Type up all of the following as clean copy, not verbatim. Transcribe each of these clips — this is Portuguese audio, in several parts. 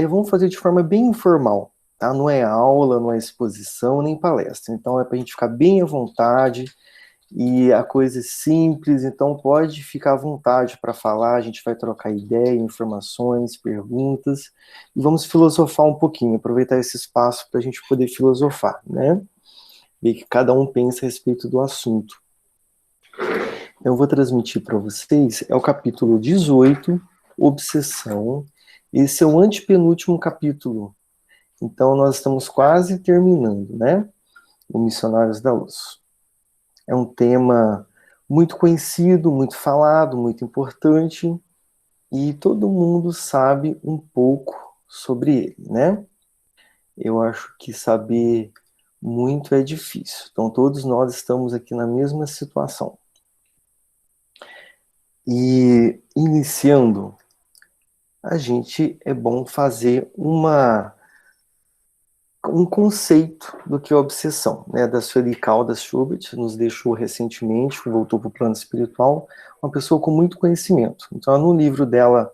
Vamos fazer de forma bem informal, tá? Não é aula, não é exposição, nem palestra. Então é para a gente ficar bem à vontade e a coisa é simples, então pode ficar à vontade para falar, a gente vai trocar ideia, informações, perguntas, e vamos filosofar um pouquinho, aproveitar esse espaço para a gente poder filosofar, né? Ver que cada um pensa a respeito do assunto. Eu vou transmitir para vocês, é o capítulo 18, Obsessão. Esse é o antepenúltimo capítulo. Então, nós estamos quase terminando, né? O Missionários da Luz. É um tema muito conhecido, muito falado, muito importante, e todo mundo sabe um pouco sobre ele, né? Eu acho que saber muito é difícil. Então, todos nós estamos aqui na mesma situação. E iniciando, a gente é bom fazer um conceito do que é obsessão, né? Da Sueli Caldas Schubert, nos deixou recentemente, voltou para o plano espiritual, uma pessoa com muito conhecimento. Então, no livro dela,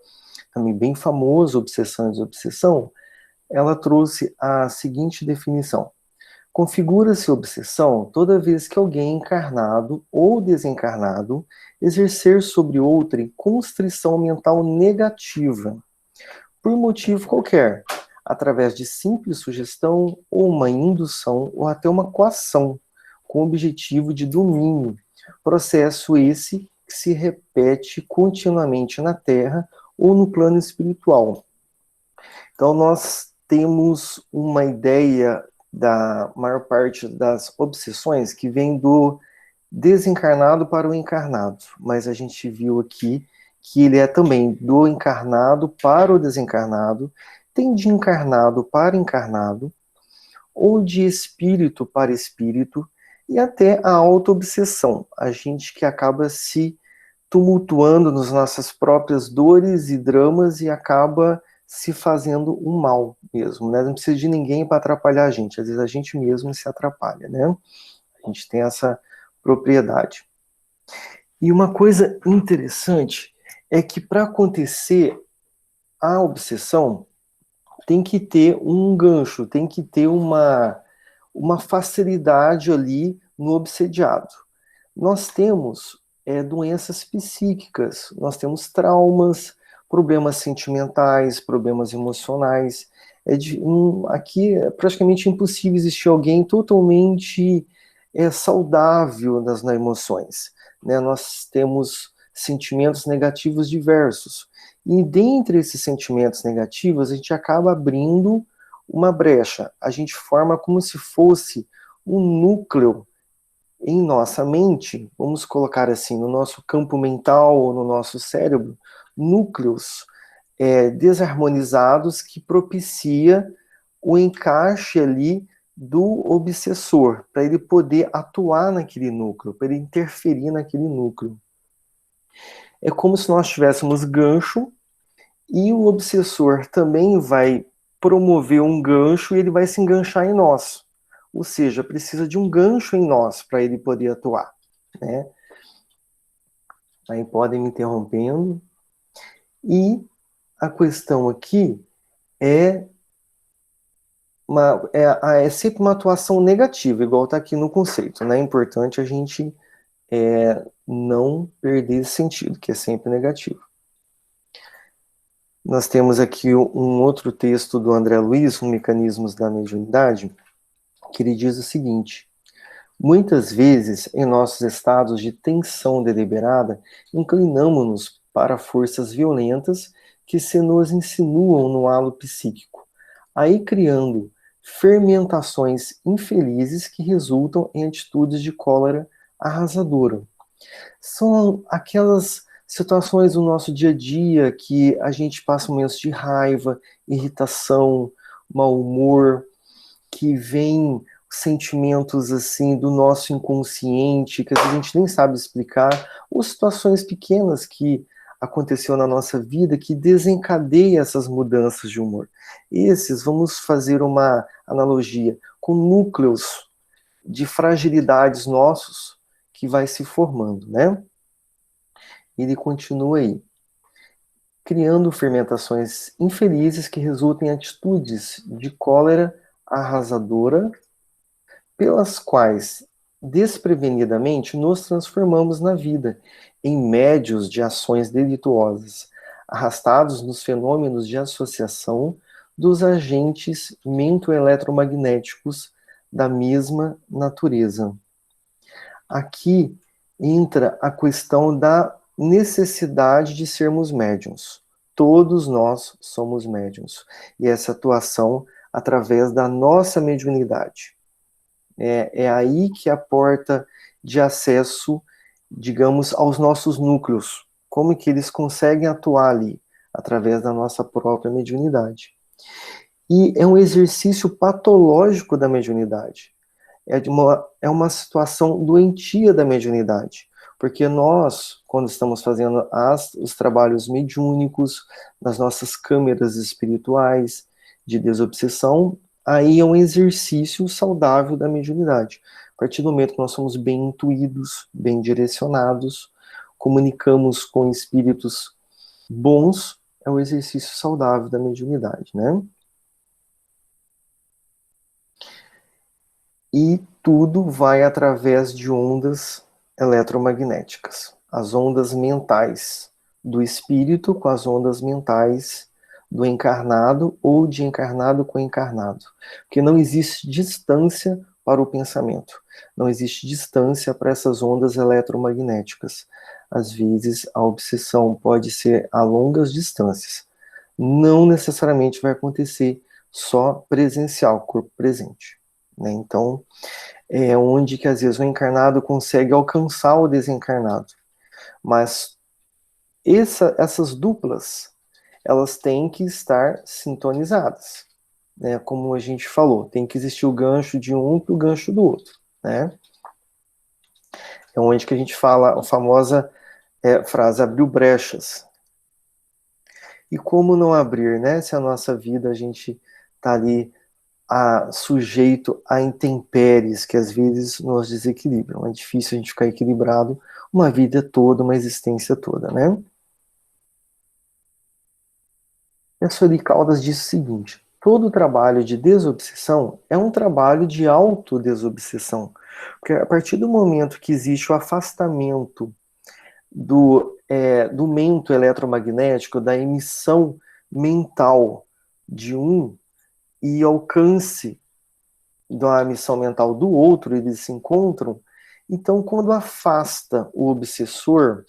também bem famoso, Obsessão e Desobsessão, ela trouxe a seguinte definição: configura-se obsessão toda vez que alguém encarnado ou desencarnado exercer sobre outrem constrição mental negativa, por motivo qualquer, através de simples sugestão ou uma indução ou até uma coação, com objetivo de domínio. Processo esse que se repete continuamente na Terra ou no plano espiritual. Então, nós temos uma ideia da maior parte das obsessões que vem do desencarnado para o encarnado, mas a gente viu aqui que ele é também do encarnado para o desencarnado, tem de encarnado para encarnado, ou de espírito para espírito, e até a auto-obsessão, a gente que acaba se tumultuando nas nossas próprias dores e dramas e acaba se fazendo um mal mesmo, né? Não precisa de ninguém para atrapalhar a gente, às vezes a gente mesmo se atrapalha, né? A gente tem essa propriedade. E uma coisa interessante é que para acontecer a obsessão, tem que ter um gancho, tem que ter uma facilidade ali no obsediado. Nós temos doenças psíquicas, nós temos traumas, problemas sentimentais, problemas emocionais. Aqui é praticamente impossível existir alguém totalmente saudável nas emoções, né? Nós temos sentimentos negativos diversos. E dentre esses sentimentos negativos, a gente acaba abrindo uma brecha. A gente forma como se fosse um núcleo em nossa mente, vamos colocar assim, no nosso campo mental ou no nosso cérebro, núcleos desarmonizados que propicia o encaixe ali do obsessor, para ele poder atuar naquele núcleo, para ele interferir naquele núcleo. É como se nós tivéssemos gancho e o obsessor também vai promover um gancho e ele vai se enganchar em nós. Ou seja, precisa de um gancho em nós para ele poder atuar, né? Aí podem me interrompendo. E a questão aqui é, é sempre uma atuação negativa, igual está aqui no conceito, né? É importante a gente não perder esse sentido, que é sempre negativo. Nós temos aqui um outro texto do André Luiz, um Mecanismos da Mediunidade, que ele diz o seguinte: muitas vezes, em nossos estados de tensão deliberada, inclinamos-nos para forças violentas que se nos insinuam no halo psíquico, aí criando fermentações infelizes que resultam em atitudes de cólera arrasadora. São aquelas situações do nosso dia a dia que a gente passa momentos de raiva, irritação, mau humor, que vem sentimentos assim do nosso inconsciente, que às vezes a gente nem sabe explicar, ou situações pequenas que aconteceu na nossa vida que desencadeia essas mudanças de humor. Esses, vamos fazer uma analogia com núcleos de fragilidades nossos que vai se formando, né? Ele continua aí. criando fermentações infelizes que resultam em atitudes de cólera arrasadora, pelas quais, desprevenidamente, nos transformamos na vida em médios de ações delituosas, arrastados nos fenômenos de associação dos agentes mento-eletromagnéticos da mesma natureza. Aqui entra a questão da necessidade de sermos médiuns. Todos nós somos médiuns. E essa atuação através da nossa mediunidade. É aí que a porta de acesso, digamos, aos nossos núcleos. Como que eles conseguem atuar ali? Através da nossa própria mediunidade. E é um exercício patológico da mediunidade. É uma situação doentia da mediunidade. Porque nós, quando estamos fazendo os trabalhos mediúnicos, nas nossas câmeras espirituais de desobsessão, aí é um exercício saudável da mediunidade. A partir do momento que nós somos bem intuídos, bem direcionados, comunicamos com espíritos bons, é o exercício saudável da mediunidade, né? E tudo vai através de ondas eletromagnéticas. As ondas mentais do espírito com as ondas mentais do encarnado ou de encarnado com encarnado. Porque não existe distância para o pensamento. Não existe distância para essas ondas eletromagnéticas. Às vezes, a obsessão pode ser a longas distâncias. Não necessariamente vai acontecer só presencial, corpo presente. Né? Então, é onde que às vezes o encarnado consegue alcançar o desencarnado. Mas essas duplas, elas têm que estar sintonizadas. Né? Como a gente falou, tem que existir o gancho de um para o gancho do outro. Né? É onde que a gente fala a famosa frase, abriu brechas. E como não abrir, né? Se a nossa vida, a gente está ali sujeito a intempéries que às vezes nos desequilibram. É difícil a gente ficar equilibrado uma vida toda, uma existência toda, né? E a Sueli Caldas diz o seguinte: todo trabalho de desobsessão é um trabalho de autodesobsessão. Porque a partir do momento que existe o afastamento do mento eletromagnético, da emissão mental de um e alcance da missão mental do outro, eles se encontram. Então, quando afasta o obsessor,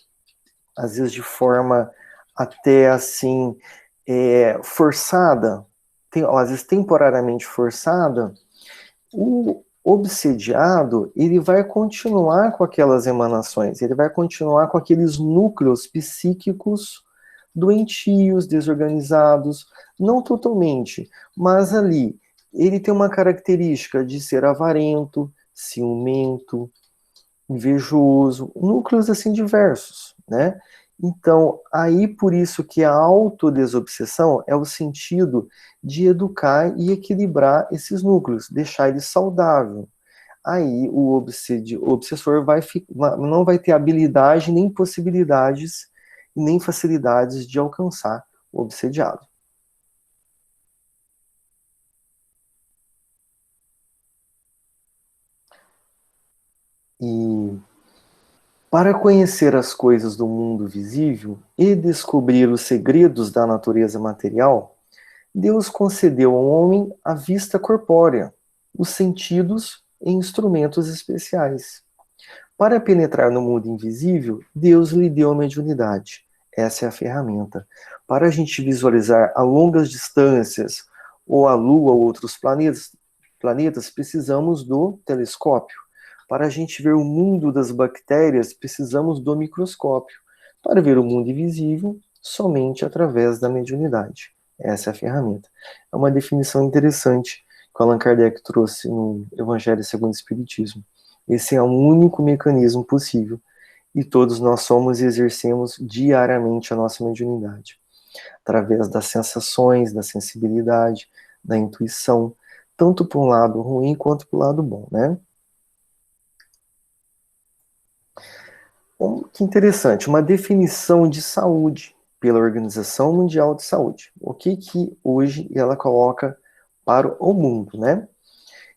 às vezes de forma até assim forçada, às vezes temporariamente forçada, o obsediado, ele vai continuar com aquelas emanações, ele vai continuar com aqueles núcleos psíquicos doentios, desorganizados, não totalmente, mas ali ele tem uma característica de ser avarento, ciumento, invejoso, núcleos assim diversos, né? Então, aí por isso que a autodesobsessão é o sentido de educar e equilibrar esses núcleos, deixar eles saudáveis. Aí o obsessor não vai ter habilidade, nem possibilidades, nem facilidades de alcançar o obsediado. E para conhecer as coisas do mundo visível e descobrir os segredos da natureza material, Deus concedeu ao homem a vista corpórea, os sentidos e instrumentos especiais. Para penetrar no mundo invisível, Deus lhe deu a mediunidade. Essa é a ferramenta. Para a gente visualizar a longas distâncias, ou a Lua ou outros planetas, precisamos do telescópio. Para a gente ver o mundo das bactérias, precisamos do microscópio. Para ver o mundo invisível, somente através da mediunidade. Essa é a ferramenta. É uma definição interessante que Allan Kardec trouxe no Evangelho segundo o Espiritismo. Esse é o único mecanismo possível. E todos nós somos e exercemos diariamente a nossa mediunidade. Através das sensações, da sensibilidade, da intuição, tanto para um lado ruim quanto para o lado bom, né? Bom, que interessante, uma definição de saúde. pela Organização Mundial de Saúde. O que hoje ela coloca para o mundo, né?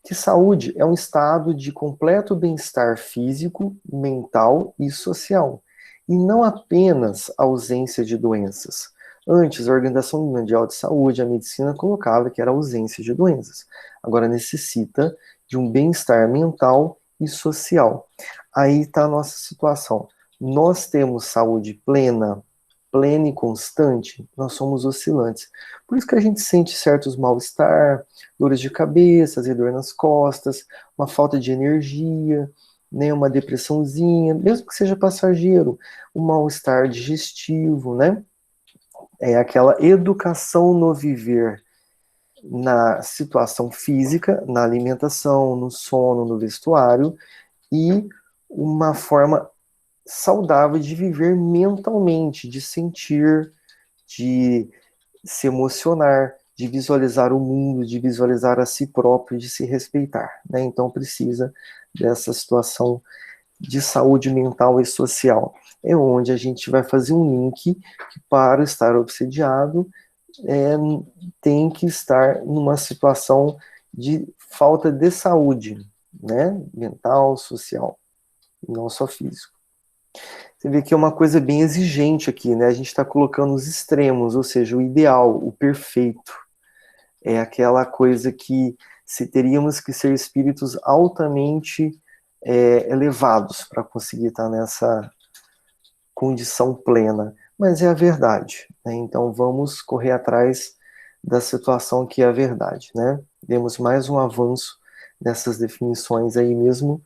Que saúde é um estado de completo bem-estar físico, mental e social, e não apenas ausência de doenças. Antes, a Organização Mundial de Saúde, a medicina colocava que era ausência de doenças. Agora necessita de um bem-estar mental e social. Aí está a nossa situação. Nós temos saúde plena, plena e constante, nós somos oscilantes. Por isso que a gente sente certos mal-estar, dores de cabeça, dor nas costas, uma falta de energia, né, uma depressãozinha, mesmo que seja passageiro, um mal-estar digestivo, né? É aquela educação no viver, na situação física, na alimentação, no sono, no vestuário, e uma forma saudável de viver mentalmente, de sentir, de se emocionar, de visualizar o mundo, de visualizar a si próprio, de se respeitar, né? Então precisa dessa situação de saúde mental e social. É onde a gente vai fazer um link que para estar obsediado tem que estar numa situação de falta de saúde, né? Mental, social, não só físico. Você vê que é uma coisa bem exigente aqui, né? A gente está colocando os extremos, ou seja, o ideal, o perfeito. É aquela coisa que se teríamos que ser espíritos altamente elevados para conseguir estar nessa condição plena. Mas é a verdade, né? Então vamos correr atrás da situação que é a verdade, né? Demos mais um avanço nessas definições aí mesmo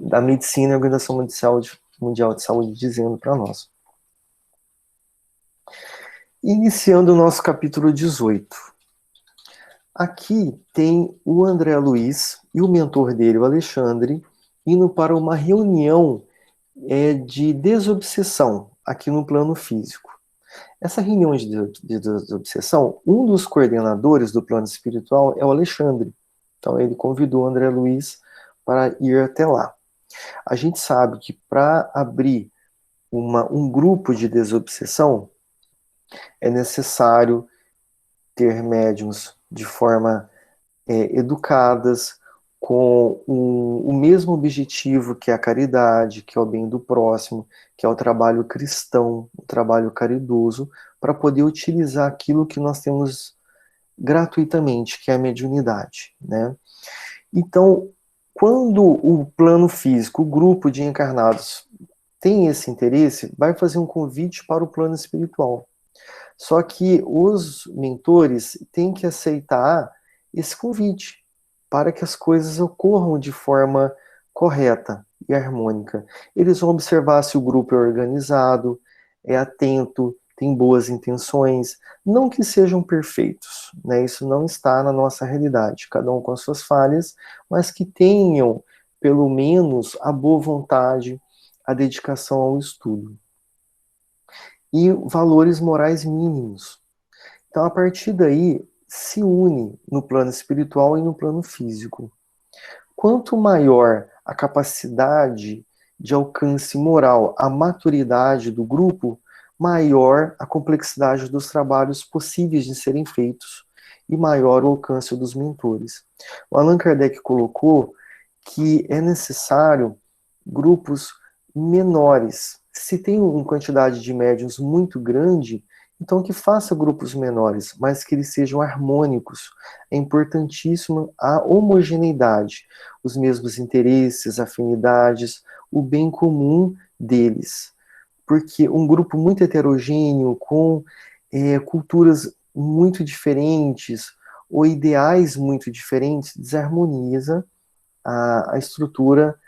da medicina e a Organização Mundial de Saúde dizendo para nós. Iniciando o nosso capítulo 18. Aqui tem o André Luiz e o mentor dele, o Alexandre, indo para uma reunião de desobsessão aqui no plano físico. Essa reunião de desobsessão, um dos coordenadores do plano espiritual é o Alexandre. Então ele convidou o André Luiz para ir até lá. A gente sabe que para abrir um grupo de desobsessão é necessário ter médiums de forma educadas, com o mesmo objetivo que é a caridade, que é o bem do próximo, que é o trabalho cristão, o trabalho caridoso, para poder utilizar aquilo que nós temos gratuitamente, que é a mediunidade, né? Então, quando o plano físico, o grupo de encarnados tem esse interesse, vai fazer um convite para o plano espiritual. Só que os mentores têm que aceitar esse convite para que as coisas ocorram de forma correta e harmônica. Eles vão observar se o grupo é organizado, é atento, tem boas intenções, não que sejam perfeitos, né? Isso não está na nossa realidade, cada um com as suas falhas, mas que tenham, pelo menos, a boa vontade, a dedicação ao estudo. E valores morais mínimos. Então, a partir daí, se une no plano espiritual e no plano físico. Quanto maior a capacidade de alcance moral, a maturidade do grupo, maior a complexidade dos trabalhos possíveis de serem feitos e maior o alcance dos mentores. O Allan Kardec colocou que é necessário grupos menores. Se tem uma quantidade de médiuns muito grande, então que faça grupos menores, mas que eles sejam harmônicos. É importantíssimo a homogeneidade, os mesmos interesses, afinidades, o bem comum deles. Porque um grupo muito heterogêneo, com culturas muito diferentes, ou ideais muito diferentes, desarmoniza a estrutura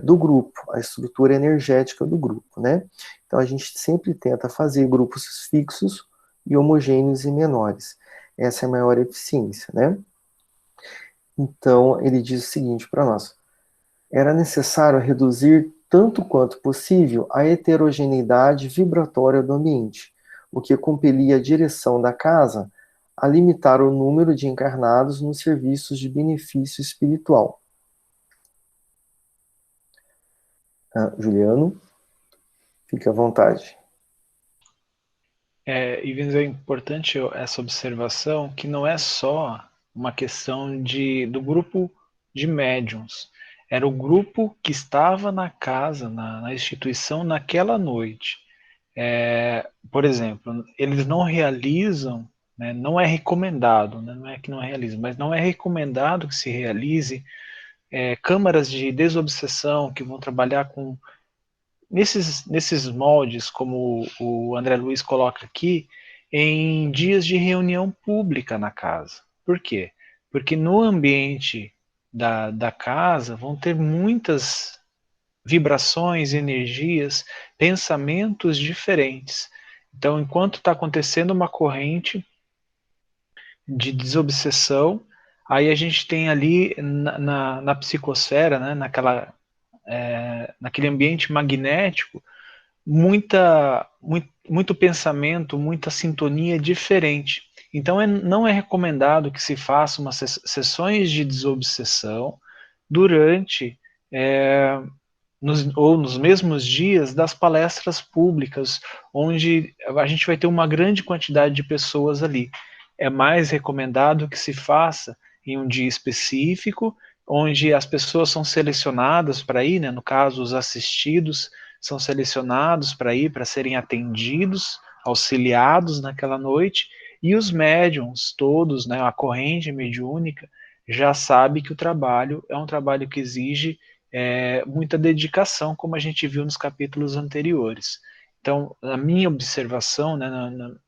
do grupo, a estrutura energética do grupo, né? Então a gente sempre tenta fazer grupos fixos e homogêneos e menores. Essa é a maior eficiência, né? Então ele diz o seguinte para nós: era necessário reduzir tanto quanto possível a heterogeneidade vibratória do ambiente, o que compelia a direção da casa a limitar o número de encarnados nos serviços de benefício espiritual. Juliano, fique à vontade. Ivens, é importante essa observação que não é só uma questão do grupo de médiums. Era o grupo que estava na casa, na instituição naquela noite. Por exemplo, eles não realizam, né, não é recomendado, né, não é que não realiza, mas não é recomendado que se realize câmaras de desobsessão que vão trabalhar com nesses moldes, como o André Luiz coloca aqui, em dias de reunião pública na casa. Por quê? Porque no ambiente da casa vão ter muitas vibrações, energias, pensamentos diferentes. Então, enquanto está acontecendo uma corrente de desobsessão, aí a gente tem ali na psicosfera, né, naquele ambiente magnético, muito pensamento, muita sintonia diferente. Então, não é recomendado que se faça umas sessões de desobsessão durante ou nos mesmos dias das palestras públicas, onde a gente vai ter uma grande quantidade de pessoas ali. É mais recomendado que se faça em um dia específico, onde as pessoas são selecionadas para ir, né, no caso, os assistidos são selecionados para ir, para serem atendidos, auxiliados naquela noite, e os médiums todos, né, a corrente mediúnica, já sabe que o trabalho é um trabalho que exige muita dedicação, como a gente viu nos capítulos anteriores. Então, a minha observação, né,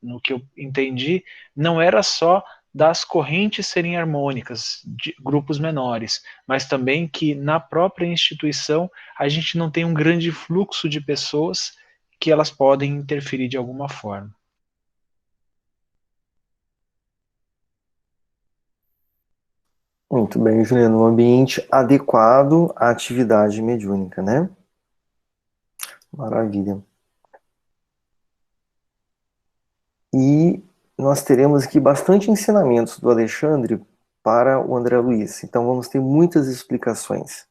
no que eu entendi, não era só das correntes serem harmônicas, de grupos menores, mas também que na própria instituição a gente não tem um grande fluxo de pessoas que elas podem interferir de alguma forma. Muito bem, Juliano. Um ambiente adequado à atividade mediúnica, né? Maravilha. E nós teremos aqui bastante ensinamentos do Alexandre para o André Luiz. Então vamos ter muitas explicações.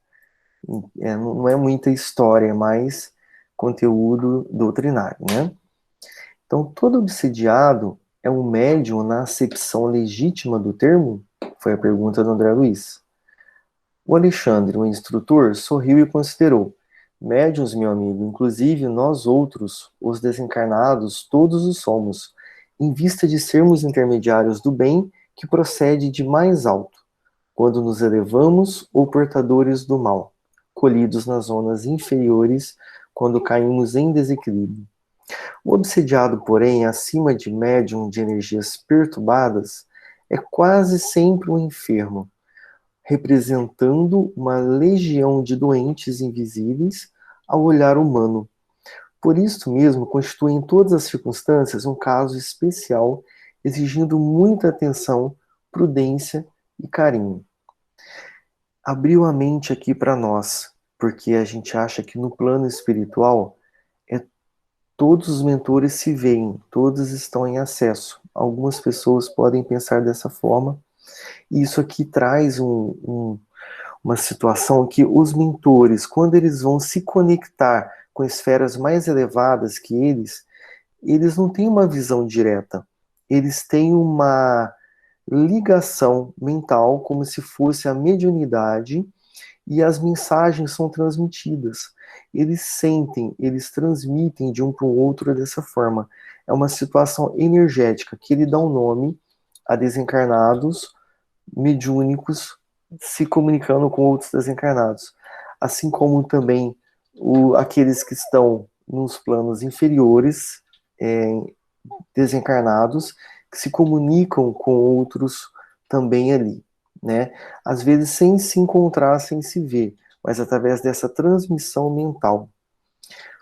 Não é muita história, é mais conteúdo doutrinário, né? Então, todo obsidiado é um médium na acepção legítima do termo? Foi a pergunta do André Luiz. O Alexandre, o instrutor, sorriu e considerou. Médiuns, meu amigo, inclusive nós outros, os desencarnados, todos os somos, em vista de sermos intermediários do bem que procede de mais alto, quando nos elevamos ou portadores do mal, colhidos nas zonas inferiores, quando caímos em desequilíbrio. O obsediado, porém, acima de médium de energias perturbadas, é quase sempre um enfermo, representando uma legião de doentes invisíveis ao olhar humano. Por isso mesmo, constitui em todas as circunstâncias um caso especial, exigindo muita atenção, prudência e carinho. Abriu a mente aqui para nós, porque a gente acha que no plano espiritual todos os mentores se veem, todos estão em acesso. Algumas pessoas podem pensar dessa forma, e isso aqui traz uma situação que os mentores, quando eles vão se conectar com esferas mais elevadas que eles não têm uma visão direta. Eles têm uma ligação mental, como se fosse a mediunidade, e as mensagens são transmitidas. Eles sentem, eles transmitem de um para o outro dessa forma. É uma situação energética que ele dá um nome a desencarnados mediúnicos se comunicando com outros desencarnados, assim como também aqueles que estão nos planos inferiores, é, desencarnados, que se comunicam com outros também ali, né? Às vezes sem se encontrar, sem se ver, mas através dessa transmissão mental.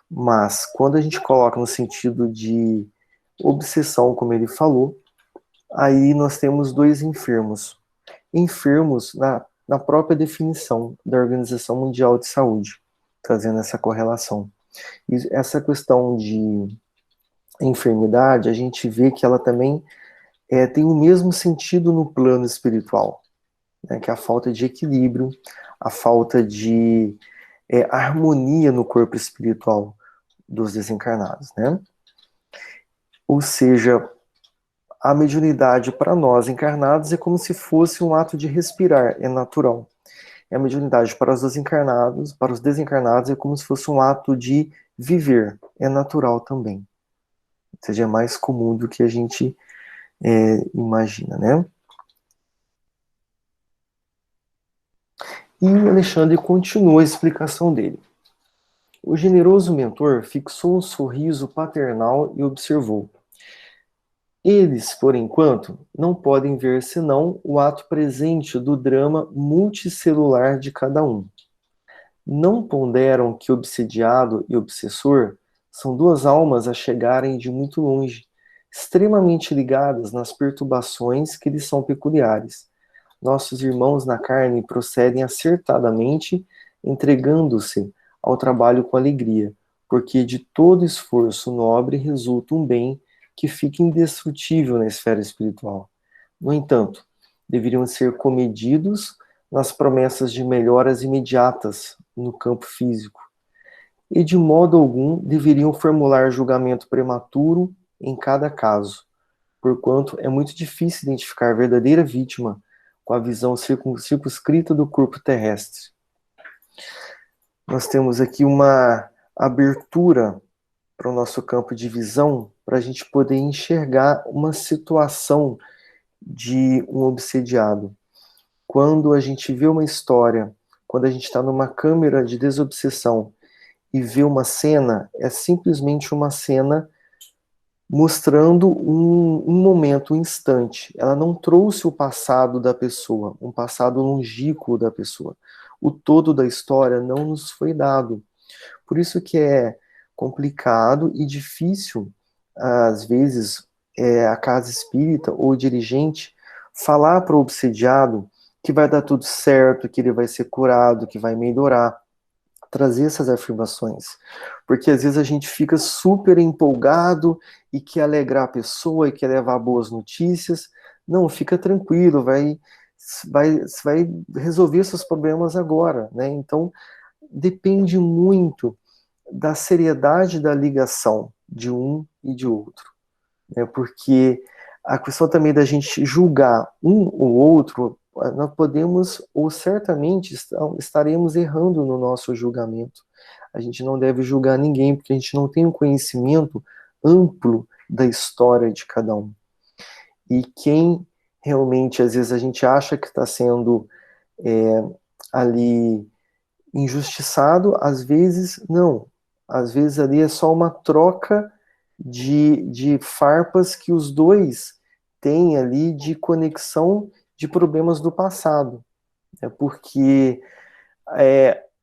Mas quando a gente coloca no sentido de obsessão, como ele falou, aí nós temos dois enfermos. Enfermos na própria definição da Organização Mundial de Saúde, trazendo essa correlação. E essa questão de enfermidade, a gente vê que ela também tem o mesmo sentido no plano espiritual, né, que é a falta de equilíbrio, a falta de harmonia no corpo espiritual dos desencarnados, né? Ou seja, a mediunidade para nós encarnados é como se fosse um ato de respirar, é natural. E a mediunidade para os desencarnados é como se fosse um ato de viver, é natural também. Ou seja, é mais comum do que a gente imagina, né? E o Alexandre continua a explicação dele. O generoso mentor fixou um sorriso paternal e observou: eles, por enquanto, não podem ver senão o ato presente do drama multicelular de cada um. Não ponderam que obsediado e obsessor são duas almas a chegarem de muito longe, extremamente ligadas nas perturbações que lhes são peculiares. Nossos irmãos na carne procedem acertadamente, entregando-se ao trabalho com alegria, porque de todo esforço nobre resulta um bem que fica indestrutível na esfera espiritual. No entanto, deveriam ser comedidos nas promessas de melhoras imediatas no campo físico, e de modo algum deveriam formular julgamento prematuro em cada caso, porquanto é muito difícil identificar a verdadeira vítima com a visão circunscrita do corpo terrestre. Nós temos aqui uma abertura para o nosso campo de visão, para a gente poder enxergar uma situação de um obsediado. Quando a gente vê uma história, quando a gente está numa câmera de desobsessão e vê uma cena, é simplesmente uma cena mostrando um momento, um instante. Ela não trouxe o passado da pessoa, um passado longínquo da pessoa. O todo da história não nos foi dado. Por isso que é complicado e difícil, às vezes, a casa espírita ou o dirigente falar para o obsediado que vai dar tudo certo, que ele vai ser curado, que vai melhorar. Trazer essas afirmações. Porque às vezes a gente fica super empolgado e quer alegrar a pessoa e quer levar boas notícias. Não, fica tranquilo, vai resolver seus problemas agora, né? Então, depende muito da seriedade da ligação de um e de outro, né? Porque a questão também da gente julgar um ou outro, nós podemos, ou certamente estaremos errando no nosso julgamento. A gente não deve julgar ninguém, porque a gente não tem um conhecimento amplo da história de cada um. E quem realmente, às vezes, a gente acha que está sendo ali injustiçado, às vezes, não. Às vezes ali é só uma troca de farpas que os dois têm ali de conexão de problemas do passado. Porque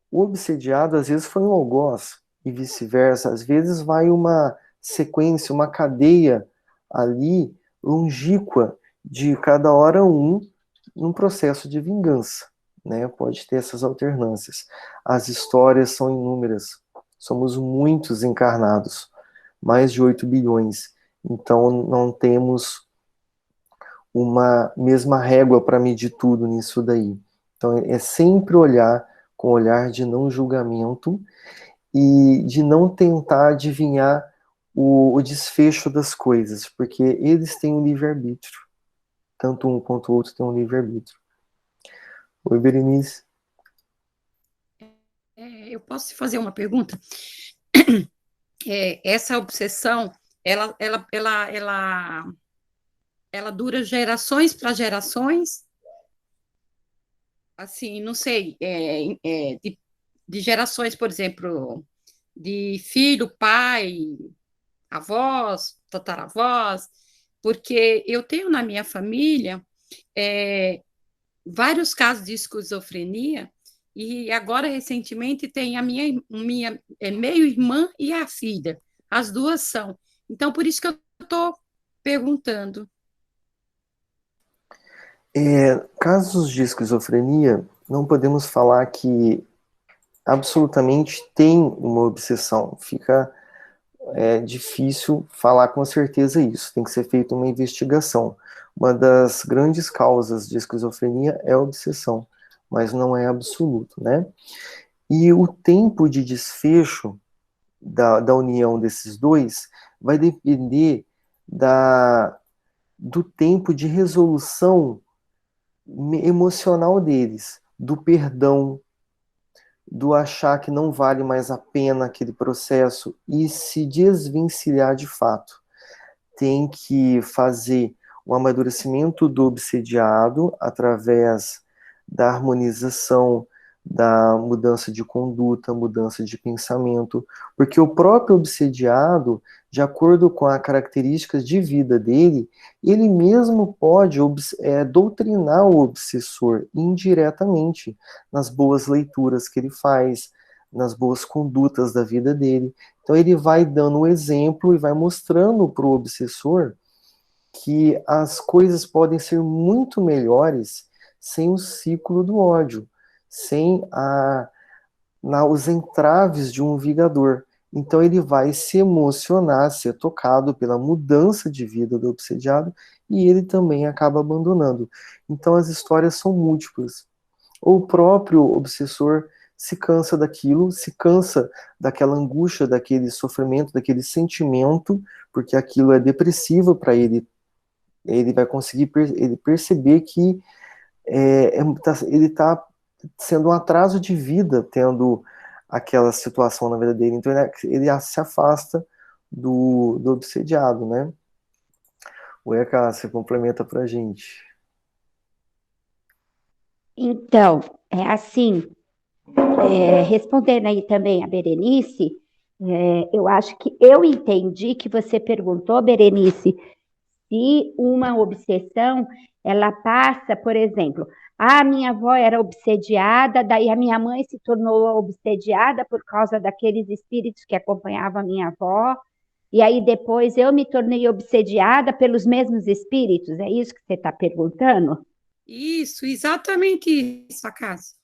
o obsediado às vezes foi um algoz e vice-versa. Às vezes vai uma sequência, uma cadeia ali longínqua de cada hora num processo de vingança. Né? Pode ter essas alternâncias. As histórias são inúmeras. Somos muitos encarnados, mais de 8 bilhões. Então não temos uma mesma régua para medir tudo nisso daí. Então é sempre olhar com olhar de não julgamento e de não tentar adivinhar o desfecho das coisas, porque eles têm um livre-arbítrio. Tanto um quanto o outro têm um livre-arbítrio. Oi, Berenice. Eu posso te fazer uma pergunta? Essa obsessão, ela dura gerações para gerações? Assim, não sei, de gerações, por exemplo, de filho, pai, avós, tataravós, porque eu tenho na minha família vários casos de esquizofrenia, e agora, recentemente, tem a minha meio-irmã e a filha. As duas são. Então, por isso que eu estou perguntando. Casos de esquizofrenia, não podemos falar que absolutamente tem uma obsessão. Fica difícil falar com certeza isso. Tem que ser feita uma investigação. Uma das grandes causas de esquizofrenia é a obsessão, mas não é absoluto, né? E o tempo de desfecho da união desses dois vai depender do tempo de resolução emocional deles, do perdão, do achar que não vale mais a pena aquele processo e se desvencilhar de fato. Tem que fazer o amadurecimento do obsediado através da harmonização, da mudança de conduta, mudança de pensamento, porque o próprio obsediado, de acordo com as características de vida dele, ele mesmo pode doutrinar o obsessor indiretamente nas boas leituras que ele faz, nas boas condutas da vida dele. Então ele vai dando o exemplo e vai mostrando para o obsessor que as coisas podem ser muito melhores sem o ciclo do ódio, sem os entraves de um vingador. Então ele vai se emocionar, ser tocado pela mudança de vida do obsediado e ele também acaba abandonando. Então as histórias são múltiplas. Ou o próprio obsessor se cansa daquilo, se cansa daquela angústia, daquele sofrimento, daquele sentimento, porque aquilo é depressivo para ele. Ele vai conseguir ele perceber que ele está sendo um atraso de vida, tendo aquela situação na vida dele. Então ele se afasta do obsediado, né? O Eka, você complementa pra gente. Então, é assim, respondendo aí também a Berenice, eu acho que eu entendi que você perguntou, Berenice, se uma obsessão, ela passa, por exemplo, a minha avó era obsediada, daí a minha mãe se tornou obsediada por causa daqueles espíritos que acompanhavam a minha avó, e aí depois eu me tornei obsediada pelos mesmos espíritos, é isso que você está perguntando? Isso, exatamente isso, Acácio.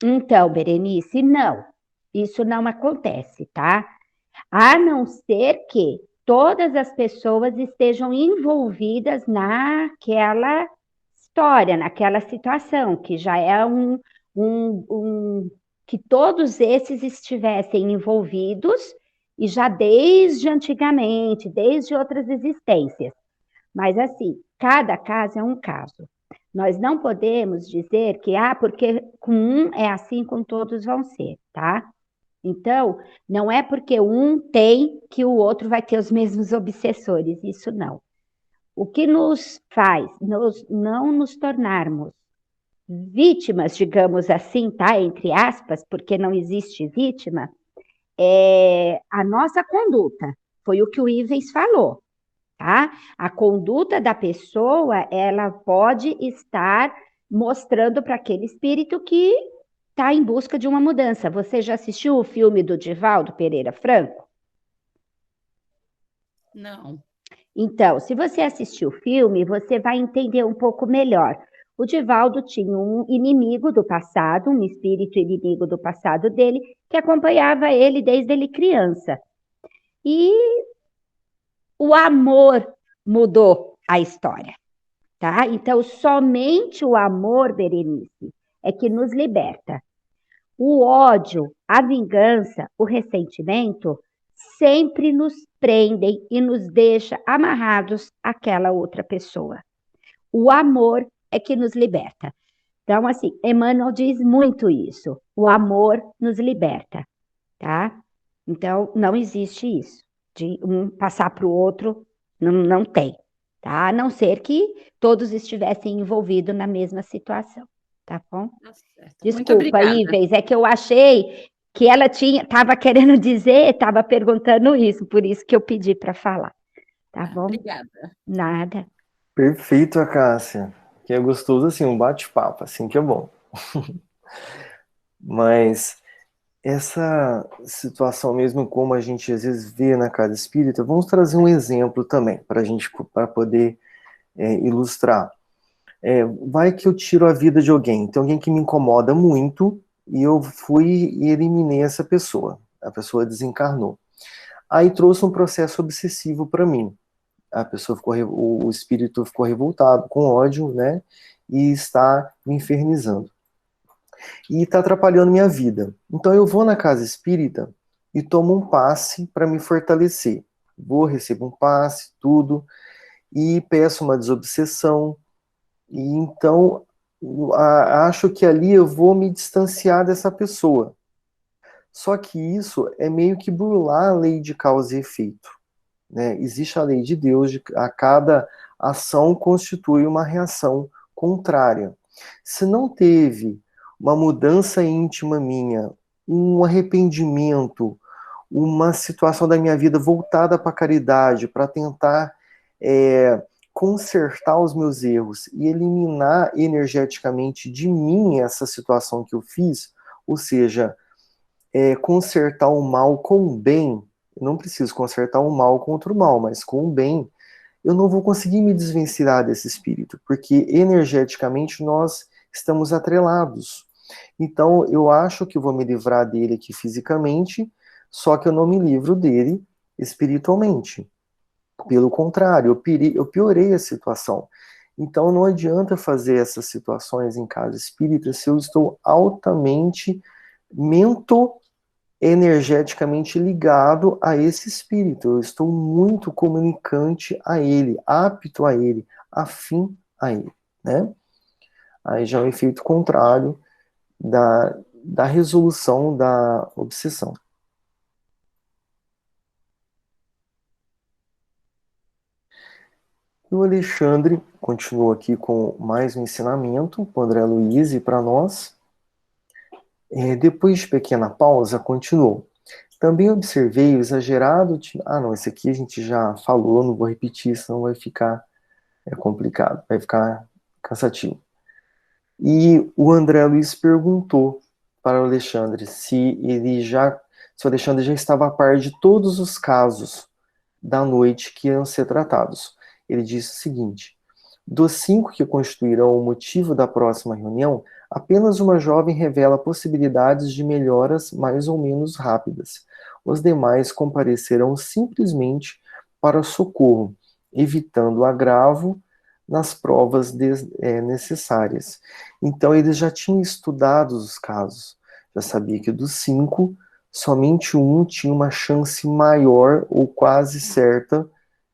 Então, Berenice, não, isso não acontece, tá? A não ser que todas as pessoas estejam envolvidas naquela história, naquela situação, que já é que todos esses estivessem envolvidos e já desde antigamente, desde outras existências. Mas assim, cada caso é um caso. Nós não podemos dizer que, porque com um é assim, com todos vão ser, tá? Então, não é porque um tem que o outro vai ter os mesmos obsessores, isso não. O que nos faz não nos tornarmos vítimas, digamos assim, tá? Entre aspas, porque não existe vítima, é a nossa conduta. Foi o que o Ivens falou, tá? A conduta da pessoa, ela pode estar mostrando para aquele espírito que está em busca de uma mudança. Você já assistiu o filme do Divaldo Pereira Franco? Não. Então, se você assistir o filme, você vai entender um pouco melhor. O Divaldo tinha um inimigo do passado, um espírito inimigo do passado dele, que acompanhava ele desde ele criança. E o amor mudou a história, tá? Então, somente o amor, Berenice, é que nos liberta. O ódio, a vingança, o ressentimento sempre nos prendem e nos deixa amarrados àquela outra pessoa. O amor é que nos liberta. Então, assim, Emmanuel diz muito isso. O amor nos liberta, tá? Então, não existe isso. De um passar para o outro, não tem, tá? A não ser que todos estivessem envolvidos na mesma situação, tá bom? Desculpa, Ivens, é que eu achei que ela estava querendo dizer, estava perguntando isso, por isso que eu pedi para falar, tá bom? Obrigada. Nada. Perfeito, Acácia. Que é gostoso, assim, um bate-papo, assim, que é bom. Mas essa situação mesmo, como a gente às vezes vê na casa espírita, vamos trazer um exemplo também, para poder ilustrar. Vai que eu tiro a vida de alguém, tem alguém que me incomoda muito, e eu fui e eliminei essa pessoa. A pessoa desencarnou. Aí trouxe um processo obsessivo para mim. A pessoa o espírito ficou revoltado, com ódio, né? E está me infernizando. E está atrapalhando minha vida. Então eu vou na casa espírita e tomo um passe para me fortalecer. vou, recebo um passe, tudo, e peço uma desobsessão, e então acho que ali eu vou me distanciar dessa pessoa. Só que isso é meio que burlar a lei de causa e efeito, né? Existe a lei de Deus, a cada ação constitui uma reação contrária. Se não teve uma mudança íntima minha, um arrependimento, uma situação da minha vida voltada para a caridade, para tentar consertar os meus erros e eliminar energeticamente de mim essa situação que eu fiz, ou seja, consertar o mal com o bem. Eu não preciso consertar o mal contra o mal, mas com o bem, eu não vou conseguir me desvencilhar desse espírito, porque energeticamente nós estamos atrelados. Então, eu acho que eu vou me livrar dele aqui fisicamente, só que eu não me livro dele espiritualmente. Pelo contrário, eu piorei a situação. Então, não adianta fazer essas situações em casa espírita se eu estou altamente energeticamente ligado a esse espírito. Eu estou muito comunicante a ele, apto a ele, afim a ele, né? Aí já é um efeito contrário da resolução da obsessão. E o Alexandre continuou aqui com mais um ensinamento, para o André Luiz e para nós. Depois de pequena pausa, continuou. Também observei o exagerado... não, esse aqui a gente já falou, não vou repetir, senão vai ficar complicado, vai ficar cansativo. E o André Luiz perguntou para o Alexandre se o Alexandre já estava a par de todos os casos da noite que iam ser tratados. Ele disse o seguinte: dos 5 que constituirão o motivo da próxima reunião, apenas uma jovem revela possibilidades de melhoras mais ou menos rápidas. Os demais comparecerão simplesmente para socorro, evitando o agravo nas provas necessárias. Então, eles já tinham estudado os casos. Já sabia que dos 5, somente um tinha uma chance maior ou quase certa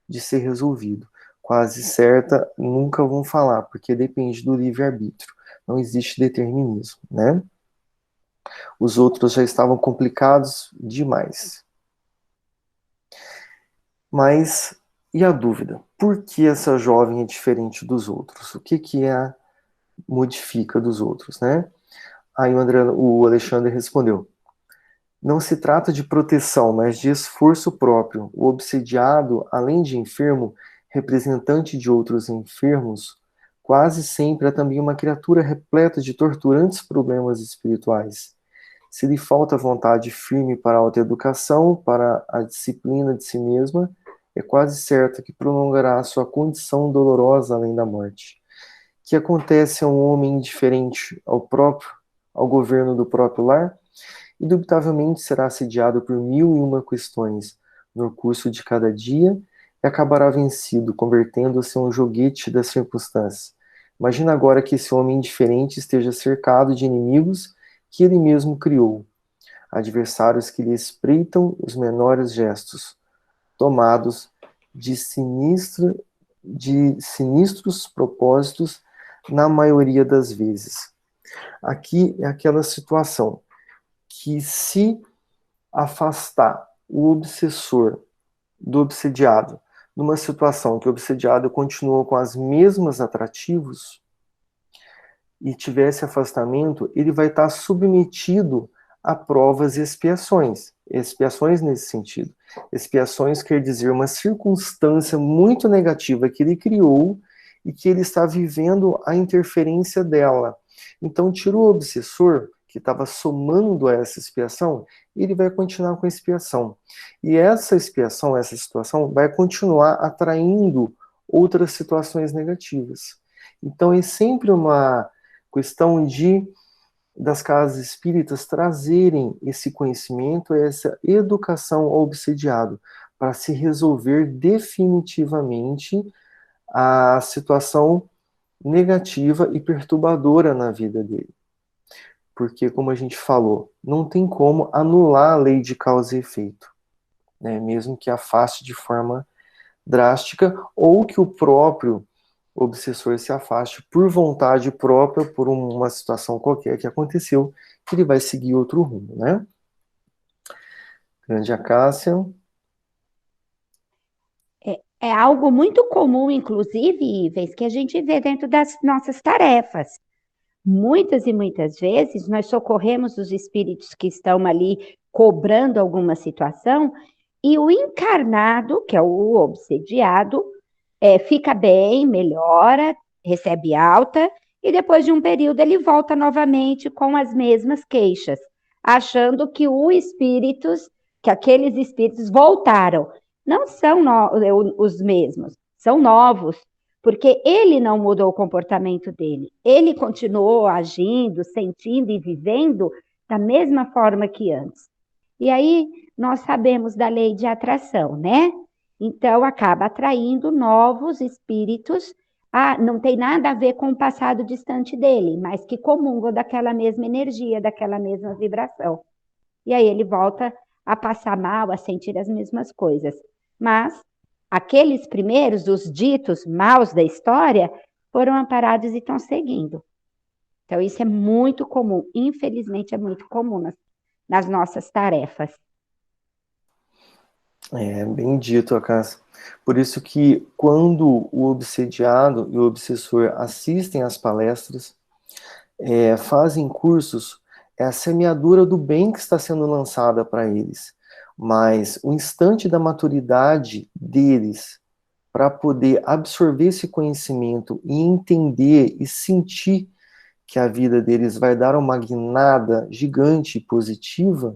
de ser resolvido. Quase certa, nunca vão falar, porque depende do livre-arbítrio. Não existe determinismo, né? Os outros já estavam complicados demais. Mas, e a dúvida? Por que essa jovem é diferente dos outros? O que a modifica dos outros, né? Aí o Alexandre respondeu: não se trata de proteção, mas de esforço próprio. O obsediado, além de enfermo, representante de outros enfermos, quase sempre é também uma criatura repleta de torturantes problemas espirituais. Se lhe falta vontade firme para a autoeducação, para a disciplina de si mesma, é quase certo que prolongará a sua condição dolorosa além da morte. Que acontece a um homem indiferente ao governo do próprio lar? Indubitavelmente será assediado por 1001 questões no curso de cada dia e acabará vencido, convertendo-se em um joguete das circunstâncias. Imagina agora que esse homem indiferente esteja cercado de inimigos que ele mesmo criou, adversários que lhe espreitam os menores gestos, tomados de sinistros propósitos na maioria das vezes. Aqui é aquela situação que, se afastar o obsessor do obsediado numa situação que o obsediado continua com os mesmos atrativos e tivesse afastamento, ele vai estar submetido a provas e expiações. Expiações nesse sentido. Expiações quer dizer uma circunstância muito negativa que ele criou e que ele está vivendo a interferência dela. Então, tira o obsessor, que estava somando a essa expiação, e ele vai continuar com a expiação. E essa expiação, essa situação, vai continuar atraindo outras situações negativas. Então, é sempre uma questão das casas espíritas trazerem esse conhecimento, essa educação ao obsediado, para se resolver definitivamente a situação negativa e perturbadora na vida dele. Porque, como a gente falou, não tem como anular a lei de causa e efeito. né? Mesmo que afaste de forma drástica, ou que o próprio obsessor se afaste por vontade própria, por uma situação qualquer que aconteceu, que ele vai seguir outro rumo, né? Grande Acácia. É algo muito comum, inclusive, Ives, que a gente vê dentro das nossas tarefas. Muitas e muitas vezes nós socorremos os espíritos que estão ali cobrando alguma situação e o encarnado, que é o obsediado, fica bem, melhora, recebe alta e depois de um período ele volta novamente com as mesmas queixas, achando que que aqueles espíritos voltaram. Não são os mesmos, são novos, porque ele não mudou o comportamento dele. Ele continuou agindo, sentindo e vivendo da mesma forma que antes. E aí nós sabemos da lei de atração, né? Então acaba atraindo novos espíritos. Não tem nada a ver com o passado distante dele, mas que comungam daquela mesma energia, daquela mesma vibração. E aí ele volta a passar mal, a sentir as mesmas coisas. Mas aqueles primeiros, os ditos maus da história, foram amparados e estão seguindo. Então, isso é muito comum. Infelizmente, é muito comum nas nossas tarefas. Bem dito, Acácia. Por isso que quando o obsediado e o obsessor assistem às palestras, fazem cursos, é a semeadura do bem que está sendo lançada para eles. Mas o instante da maturidade deles para poder absorver esse conhecimento e entender e sentir que a vida deles vai dar uma guinada gigante e positiva,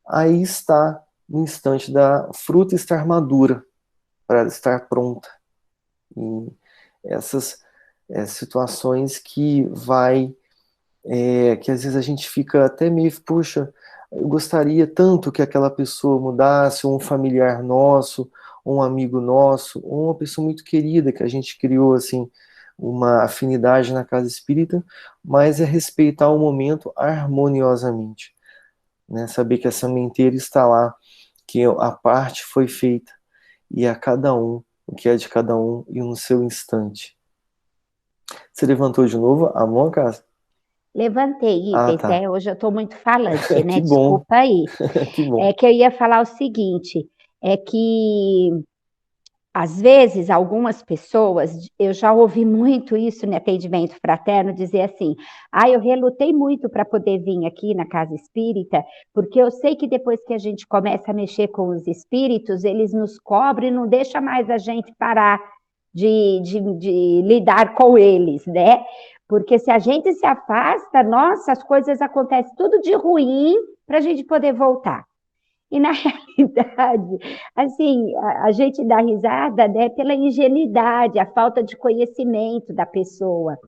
aí está no instante da fruta estar madura, para estar pronta. E essas situações que que às vezes a gente fica até meio, puxa, eu gostaria tanto que aquela pessoa mudasse, ou um familiar nosso, ou um amigo nosso, ou uma pessoa muito querida que a gente criou assim uma afinidade na casa espírita, mas é respeitar o momento harmoniosamente, né? Saber que a sementeira está lá, que a parte foi feita e a cada um o que é de cada um e no seu instante. Você levantou de novo a mão, Cássio? Levantei, Ives, tá. Hoje eu estou muito falante, né? Que bom. Desculpa aí. Que bom. É que eu ia falar o seguinte, é que às vezes algumas pessoas, eu já ouvi muito isso no atendimento fraterno, dizer assim, eu relutei muito para poder vir aqui na casa espírita, porque eu sei que depois que a gente começa a mexer com os espíritos, eles nos cobrem e não deixa mais a gente parar de lidar com eles, né? Porque se a gente se afasta, nossa, as coisas acontecem tudo de ruim para a gente poder voltar. E na realidade, assim, a gente dá risada, né, pela ingenuidade, a falta de conhecimento da pessoa.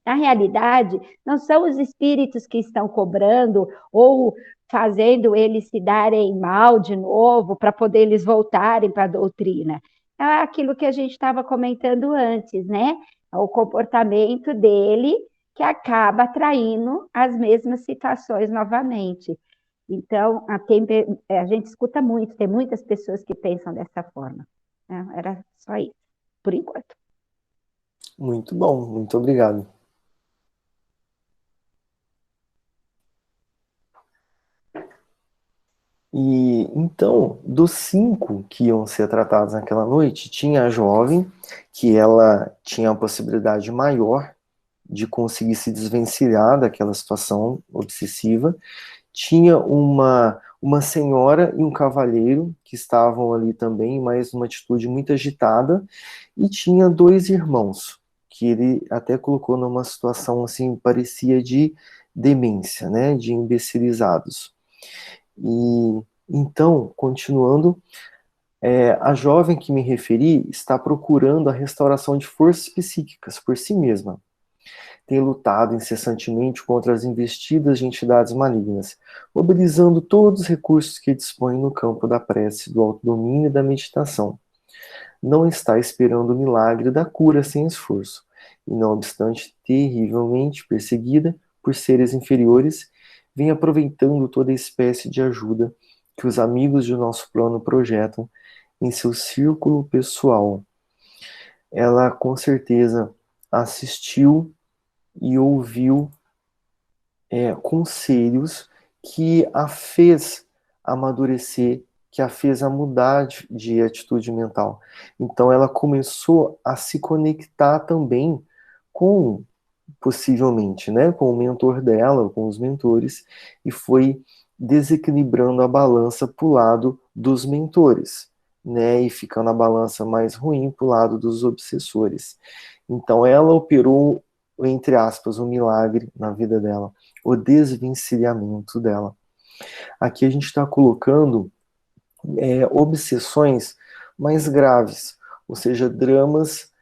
Na realidade, não são os espíritos que estão cobrando ou fazendo eles se darem mal de novo para poder eles voltarem para a doutrina. É aquilo que a gente estava comentando antes, né? É o comportamento dele que acaba atraindo as mesmas situações novamente. Então, a gente escuta muito, tem muitas pessoas que pensam dessa forma. Era só isso, por enquanto. Muito bom, muito obrigado. E então, dos 5 que iam ser tratados naquela noite, tinha a jovem, que ela tinha a possibilidade maior de conseguir se desvencilhar daquela situação obsessiva. Tinha uma senhora e um cavalheiro que estavam ali também, mas numa atitude muito agitada, e tinha 2 irmãos, que ele até colocou numa situação assim, parecia de demência, né, de imbecilizados. E então, continuando, a jovem que me referi está procurando a restauração de forças psíquicas por si mesma. Tem lutado incessantemente contra as investidas de entidades malignas, mobilizando todos os recursos que dispõe no campo da prece, do autodomínio e da meditação. Não está esperando o milagre da cura sem esforço, e não obstante terrivelmente perseguida por seres inferiores, vem aproveitando toda espécie de ajuda que os amigos de nosso plano projetam em seu círculo pessoal. Ela com certeza assistiu e ouviu conselhos que a fez amadurecer, que a fez a mudar de atitude mental. Então ela começou a se conectar também com, possivelmente, né, com o mentor dela, com os mentores, e foi desequilibrando a balança para o lado dos mentores, né, e ficando a balança mais ruim para o lado dos obsessores. Então ela operou, entre aspas, um milagre na vida dela, o desvencilhamento dela. Aqui a gente está colocando obsessões mais graves, ou seja, dramas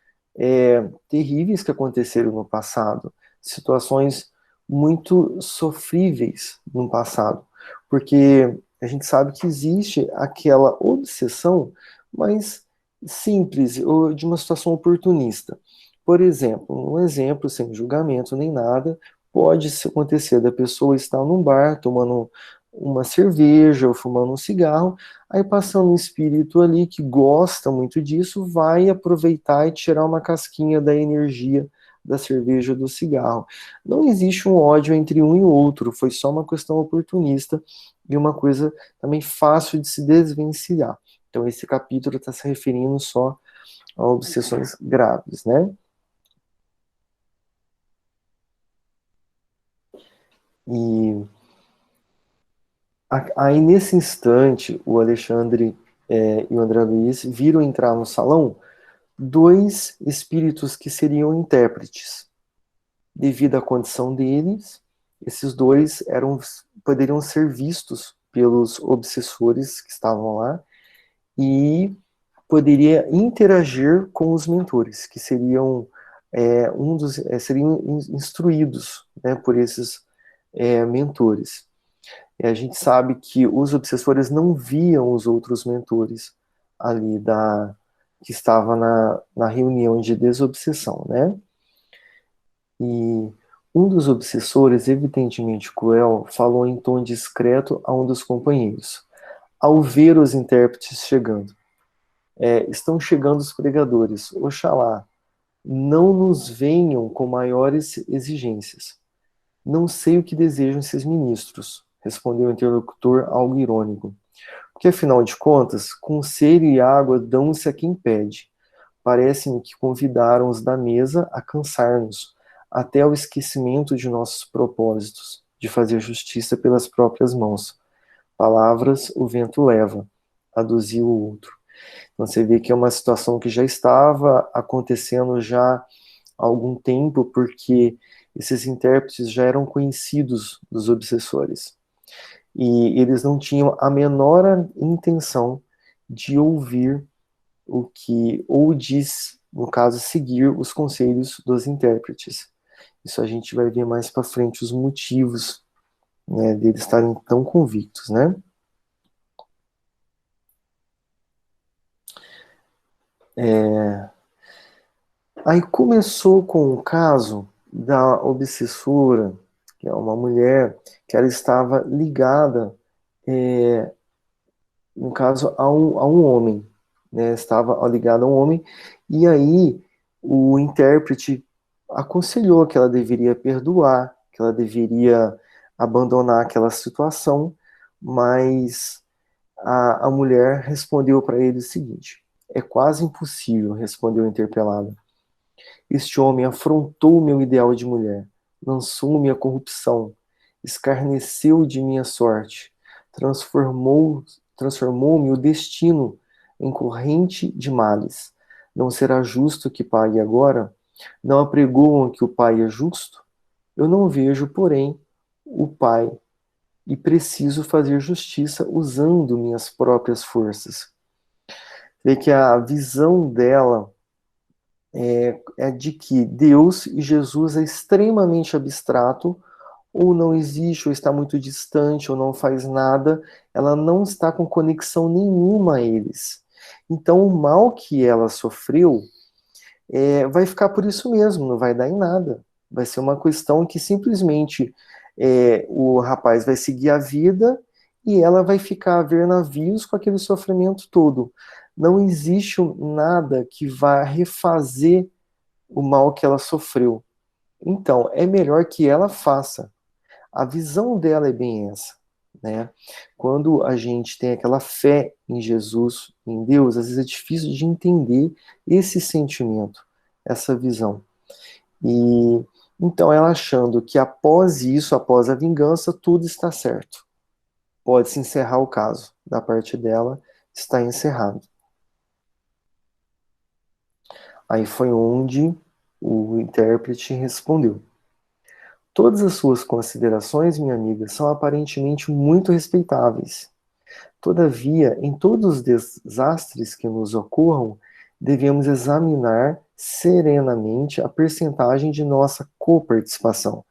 terríveis que aconteceram no passado, situações muito sofríveis no passado, porque a gente sabe que existe aquela obsessão mais simples, ou de uma situação oportunista. Por exemplo, um exemplo sem julgamento nem nada, pode acontecer da pessoa estar num bar tomando uma cerveja ou fumando um cigarro, aí passando um espírito ali que gosta muito disso, vai aproveitar e tirar uma casquinha da energia da cerveja ou do cigarro. Não existe um ódio entre um e o outro, foi só uma questão oportunista e uma coisa também fácil de se desvencilhar. Então esse capítulo está se referindo só a obsessões graves, né? E aí, nesse instante, o Alexandre e o André Luiz viram entrar no salão dois espíritos que seriam intérpretes. Devido à condição deles, esses dois poderiam ser vistos pelos obsessores que estavam lá e poderia interagir com os mentores, que seriam seriam instruídos, né, por esses mentores. E a gente sabe que os obsessores não viam os outros mentores ali que estava na reunião de desobsessão, né? E um dos obsessores, evidentemente cruel, falou em tom discreto a um dos companheiros. Ao ver os intérpretes chegando, estão chegando os pregadores, oxalá, não nos venham com maiores exigências. Não sei o que desejam esses ministros, respondeu o interlocutor algo irônico. Porque, afinal de contas, conselho e água dão-se a quem pede. Parece-me que convidaram os da mesa a cansar-nos, até o esquecimento de nossos propósitos, de fazer justiça pelas próprias mãos. Palavras o vento leva, aduziu o outro. Então você vê que é uma situação que já estava acontecendo já há algum tempo, porque esses intérpretes já eram conhecidos dos obsessores. E eles não tinham a menor intenção de ouvir ou de, no caso, seguir os conselhos dos intérpretes. Isso a gente vai ver mais para frente, os motivos, né, deles estarem tão convictos, né? Aí começou com o caso da obsessora, que é uma mulher que ela estava ligada, no caso, a um homem, né? Estava ligada a um homem, e aí o intérprete aconselhou que ela deveria perdoar, que ela deveria abandonar aquela situação, mas a mulher respondeu para ele o seguinte: é quase impossível, respondeu a interpelada. Este homem afrontou o meu ideal de mulher, lançou-me a corrupção, escarneceu de minha sorte, transformou-me o destino em corrente de males. Não será justo que pague agora? Não apregoam que o Pai é justo? Eu não vejo, porém, o Pai, e preciso fazer justiça usando minhas próprias forças. Vê que a visão dela é de que Deus e Jesus é extremamente abstrato, ou não existe, ou está muito distante, ou não faz nada, ela não está com conexão nenhuma a eles. Então, o mal que ela sofreu vai ficar por isso mesmo, não vai dar em nada. Vai ser uma questão que simplesmente o rapaz vai seguir a vida e ela vai ficar a ver navios com aquele sofrimento todo. Não existe nada que vá refazer o mal que ela sofreu. Então, é melhor que ela faça. A visão dela é bem essa, né? Quando a gente tem aquela fé em Jesus, em Deus, às vezes é difícil de entender esse sentimento, essa visão. E então ela achando que após isso, após a vingança, tudo está certo. Pode-se encerrar o caso. Da parte dela, está encerrado. Aí foi onde o intérprete respondeu: todas as suas considerações, minha amiga, são aparentemente muito respeitáveis. Todavia, em todos os desastres que nos ocorram, devemos examinar serenamente a percentagem de nossa coparticipação.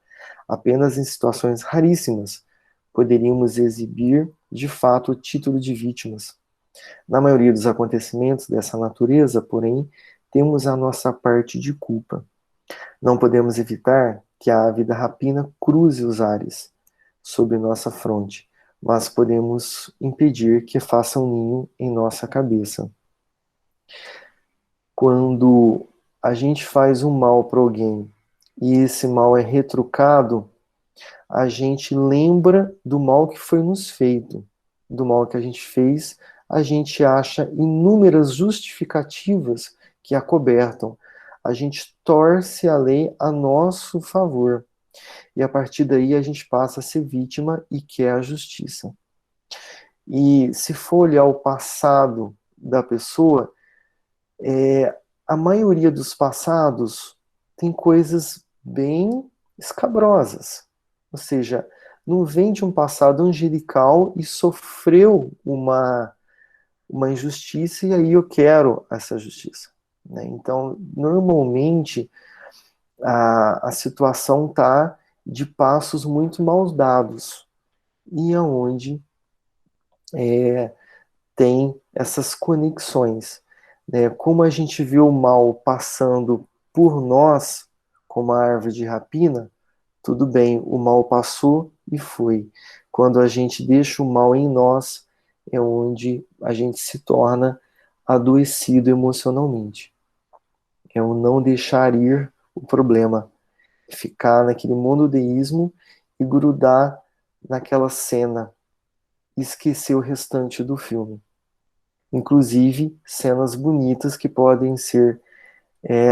Apenas em situações raríssimas poderíamos exibir, de fato, o título de vítimas. Na maioria dos acontecimentos dessa natureza, porém, temos a nossa parte de culpa. Não podemos evitar que a ávida rapina cruze os ares sob nossa fronte, mas podemos impedir que faça um ninho em nossa cabeça. Quando a gente faz um mal para alguém e esse mal é retrucado, a gente lembra do mal que foi nos feito, do mal que a gente fez, a gente acha inúmeras justificativas que acobertam. A gente torce a lei a nosso favor. E a partir daí a gente passa a ser vítima e quer a justiça. E se for olhar o passado da pessoa, a maioria dos passados tem coisas bem escabrosas. Ou seja, não vem de um passado angelical e sofreu uma injustiça e aí eu quero essa justiça. Né? Então, normalmente, a situação está de passos muito mal dados e aonde tem essas conexões. Né? Como a gente vê o mal passando por nós, como a árvore de rapina, tudo bem, o mal passou e foi. Quando a gente deixa o mal em nós, é onde a gente se torna adoecido emocionalmente. É o não deixar ir o problema, ficar naquele monodeísmo e grudar naquela cena, e esquecer o restante do filme. Inclusive, cenas bonitas que podem ser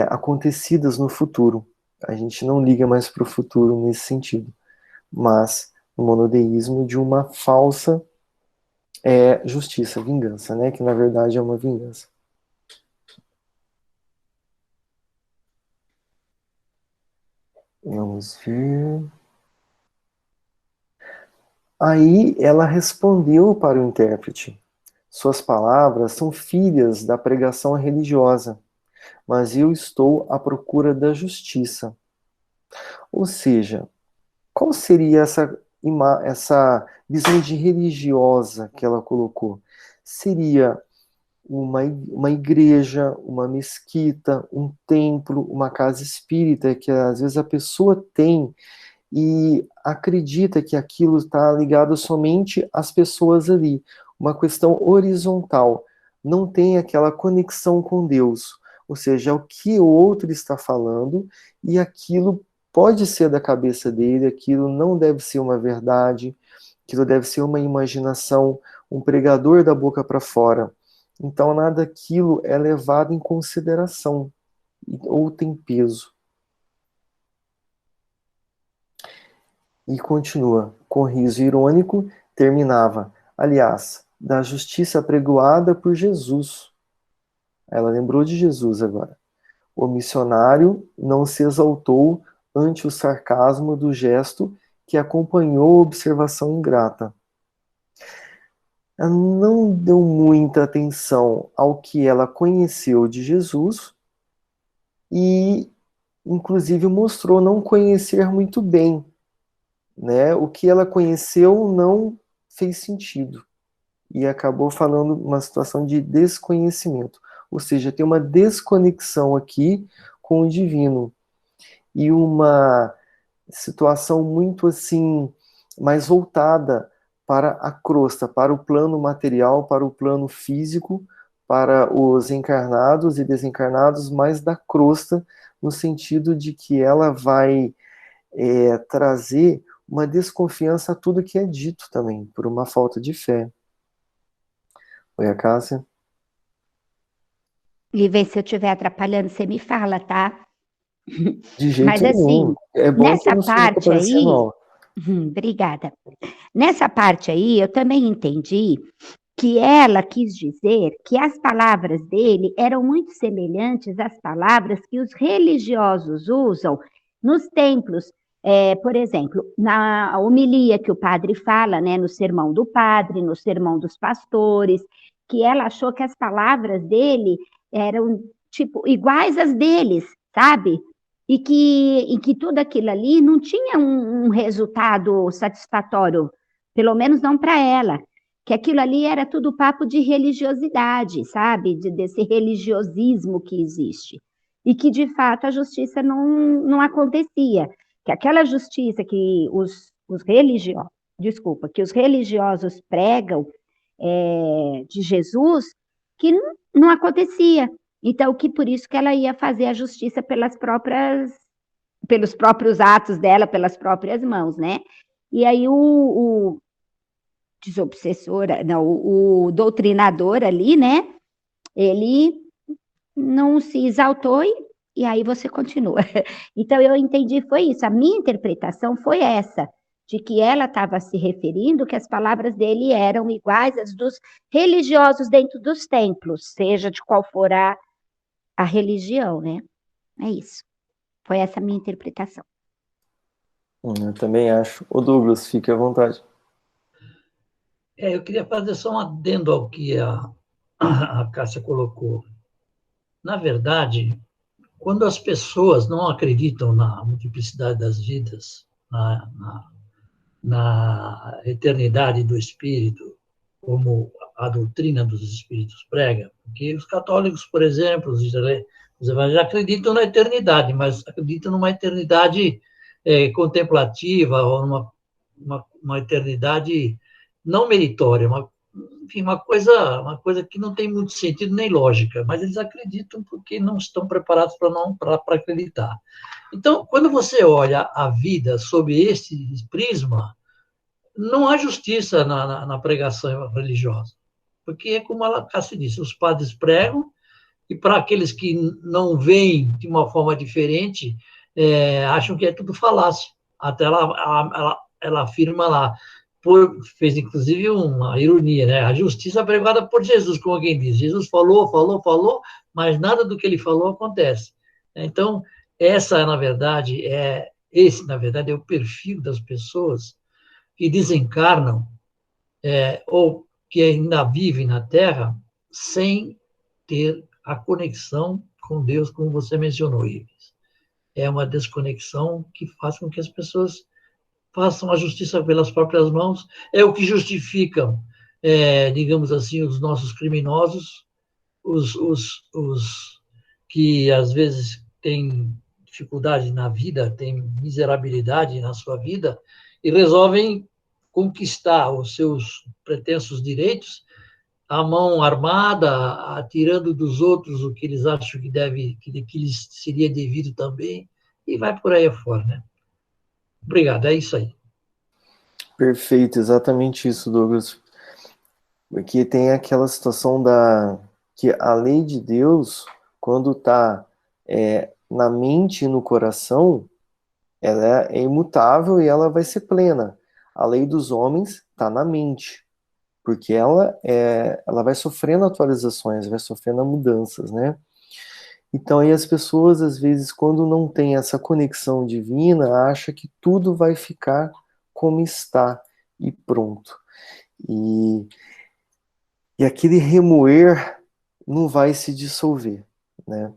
acontecidas no futuro. A gente não liga mais para o futuro nesse sentido, mas o monodeísmo de uma falsa justiça, vingança, né? Que na verdade é uma vingança. Vamos ver. Aí ela respondeu para o intérprete: suas palavras são filhas da pregação religiosa, mas eu estou à procura da justiça. Ou seja, qual seria essa visão de religiosa que ela colocou? Seria uma igreja, uma mesquita, um templo, uma casa espírita que às vezes a pessoa tem e acredita que aquilo está ligado somente às pessoas ali. Uma questão horizontal. Não tem aquela conexão com Deus. Ou seja, é o que o outro está falando e aquilo pode ser da cabeça dele, aquilo não deve ser uma verdade, aquilo deve ser uma imaginação, um pregador da boca para fora. Então, nada daquilo é levado em consideração ou tem peso. E continua, com riso irônico, terminava: aliás, da justiça apregoada por Jesus. Ela lembrou de Jesus agora. O missionário não se exaltou ante o sarcasmo do gesto que acompanhou a observação ingrata. Ela não deu muita atenção ao que ela conheceu de Jesus e, inclusive, mostrou não conhecer muito bem. Né? O que ela conheceu não fez sentido e acabou falando uma situação de desconhecimento, ou seja, tem uma desconexão aqui com o divino e uma situação muito assim mais voltada para a crosta, para o plano material, para o plano físico, para os encarnados e desencarnados, mas da crosta, no sentido de que ela vai trazer uma desconfiança a tudo que é dito também, por uma falta de fé. Oi, a Cássia? E vê se eu estiver atrapalhando, você me fala, tá? De jeito Mas assim, nenhum. É bom que nessa não fica parte parecendo aí, mal. obrigada. Nessa parte aí, eu também entendi que ela quis dizer que as palavras dele eram muito semelhantes às palavras que os religiosos usam nos templos. Por exemplo, na homilia que o padre fala, né, no sermão do padre, no sermão dos pastores, que ela achou que as palavras dele eram, tipo, iguais às deles, sabe? E que tudo aquilo ali não tinha um resultado satisfatório, pelo menos não para ela, que aquilo ali era tudo papo de religiosidade, sabe? Desse religiosismo que existe. E que, de fato, a justiça não acontecia. Que aquela justiça que que os religiosos pregam de Jesus, que não acontecia. Então, que por isso que ela ia fazer a justiça pelos próprios atos dela, pelas próprias mãos, né? E aí o desobsessora, não, o doutrinador ali, né? Ele não se exaltou e aí você continua. Então eu entendi, foi isso. A minha interpretação foi essa, de que ela estava se referindo que as palavras dele eram iguais às dos religiosos dentro dos templos, seja de qual for a religião, né? É isso. Foi essa a minha interpretação. Eu também acho. Ô Douglas, fique à vontade. Eu queria fazer só um adendo ao que a Cássia colocou. Na verdade, quando as pessoas não acreditam na multiplicidade das vidas, na eternidade do espírito, como a doutrina dos espíritos prega, porque os católicos, por exemplo, os evangélicos acreditam na eternidade, mas acreditam numa eternidade contemplativa, ou uma eternidade não meritória, enfim, uma coisa que não tem muito sentido nem lógica, mas eles acreditam porque não estão preparados para acreditar. Então, quando você olha a vida sob esse prisma, não há justiça na pregação religiosa, porque é como a Cássia disse, os padres pregam, e para aqueles que não veem de uma forma diferente, acham que é tudo falácia. Até ela afirma lá, fez inclusive uma ironia, né? A justiça pregada por Jesus, como alguém diz. Jesus falou, mas nada do que ele falou acontece. Então, esse, na verdade, é o perfil das pessoas que desencarnam ou que ainda vivem na Terra sem ter a conexão com Deus, como você mencionou, Ives. É uma desconexão que faz com que as pessoas façam a justiça pelas próprias mãos, é o que justificam, digamos assim, os nossos criminosos, os que às vezes têm dificuldade na vida, têm miserabilidade na sua vida, e resolvem conquistar os seus pretensos direitos à mão armada, atirando dos outros o que eles acham que lhes seria devido também, e vai por aí afora, né? Obrigado, é isso aí. Perfeito, exatamente isso, Douglas. Porque tem aquela situação que a lei de Deus, quando está na mente e no coração, ela é imutável e ela vai ser plena. A lei dos homens está na mente, porque ela vai sofrendo atualizações, vai sofrendo mudanças, né? Então, aí as pessoas, às vezes, quando não tem essa conexão divina, acham que tudo vai ficar como está e pronto. E aquele remoer não vai se dissolver, né?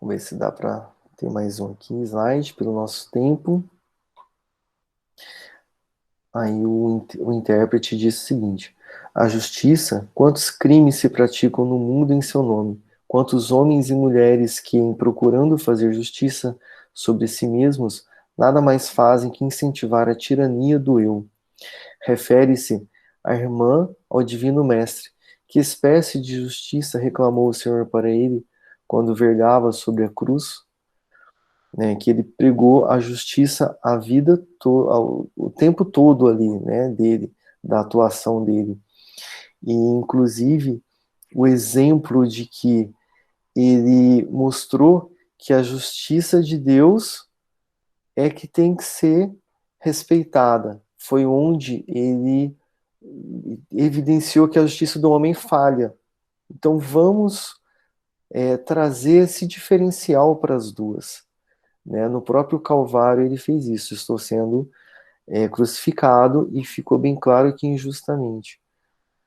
Vamos ver se dá para ter mais um aqui, slide, pelo nosso tempo. Aí o intérprete diz o seguinte: a justiça, quantos crimes se praticam no mundo em seu nome, quantos homens e mulheres que, em procurando fazer justiça sobre si mesmos, nada mais fazem que incentivar a tirania do eu. Refere-se a irmã ao Divino Mestre. Que espécie de justiça reclamou o Senhor para ele quando vergava sobre a cruz? Né, que ele pregou a justiça a vida o tempo todo ali, né, dele, da atuação dele. E, inclusive, o exemplo de que ele mostrou que a justiça de Deus é que tem que ser respeitada. Foi onde ele evidenciou que a justiça do homem falha. Então vamos trazer esse diferencial para as duas. Né? No próprio Calvário ele fez isso. Estou sendo crucificado e ficou bem claro que injustamente.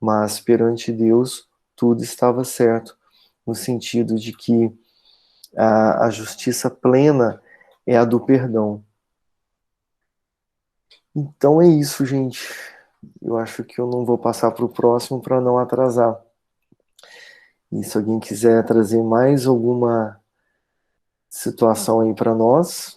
Mas perante Deus tudo estava certo, no sentido de que a justiça plena é a do perdão. Então é isso, gente. Eu acho que eu não vou passar para o próximo para não atrasar. E se alguém quiser trazer mais alguma situação aí para nós.